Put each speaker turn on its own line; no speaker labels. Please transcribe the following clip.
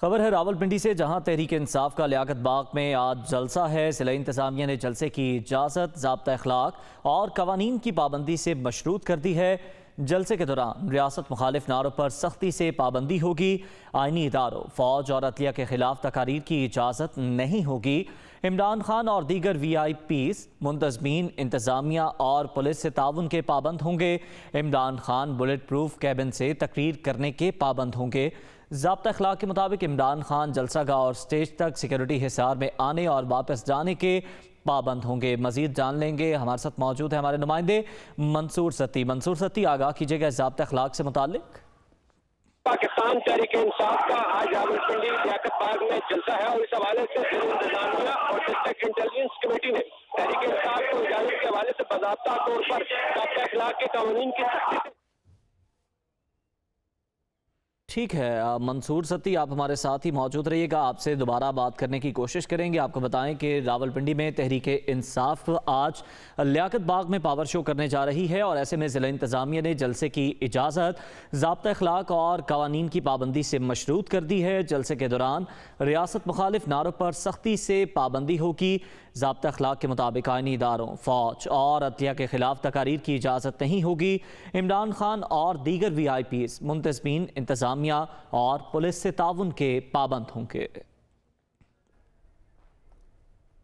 خبر ہے راولپنڈی سے، جہاں تحریک انصاف کا لیاقت باغ میں آج جلسہ ہے۔ ضلع انتظامیہ نے جلسے کی اجازت ضابطہ اخلاق اور قوانین کی پابندی سے مشروط کر دی ہے۔ جلسے کے دوران ریاست مخالف نعروں پر سختی سے پابندی ہوگی۔ آئینی اداروں، فوج اور عدلیہ کے خلاف تقاریر کی اجازت نہیں ہوگی۔ عمران خان اور دیگر وی آئی پیز منتظمین انتظامیہ اور پولیس سے تعاون کے پابند ہوں گے۔ Imran Khan bulletproof cabin سے تقریر کرنے کے پابند ہوں گے۔ ضابطہ اخلاق کے مطابق عمران خان جلسہ گاہ اور سٹیج تک سیکیورٹی حصار میں آنے اور واپس جانے کے پابند ہوں گے۔ مزید جان لیں گے، ہمارے ساتھ موجود ہیں ہمارے نمائندے منصور ستی۔ منصور ستی، آگاہ کیجیے گا ضابطہ اخلاق سے متعلق۔
پاکستان تحریک انصاف کا آج راولپنڈی لیاقت باغ میں جلسہ ہے اور اس حوالے سے ضلع انتظامیہ اور ڈسٹرکٹ انٹیلیجنس کمیٹی نے تحریک انصاف کو اجازت کے حوالے سے باضابطہ طور پر ضابطہ اخلاق کے قوانین کی سختی سے
ٹھیک ہے منصور ستی، آپ ہمارے ساتھ ہی موجود رہیے گا، آپ سے دوبارہ بات کرنے کی کوشش کریں گے۔ آپ کو بتائیں کہ راولپنڈی میں تحریک انصاف آج لیاقت باغ میں پاور شو کرنے جا رہی ہے، اور ایسے میں ضلع انتظامیہ نے جلسے کی اجازت ضابطہ اخلاق اور قوانین کی پابندی سے مشروط کر دی ہے۔ جلسے کے دوران ریاست مخالف نعروں پر سختی سے پابندی ہوگی۔ ضابطہ اخلاق کے مطابق آئینی اداروں، فوج اور عدلیہ کے خلاف تقاریر کی اجازت نہیں ہوگی۔ عمران خان اور دیگر وی آئی پیز منتظمین انتظامیہ اور پولیس سے تعاون کے پابند ہوں گے۔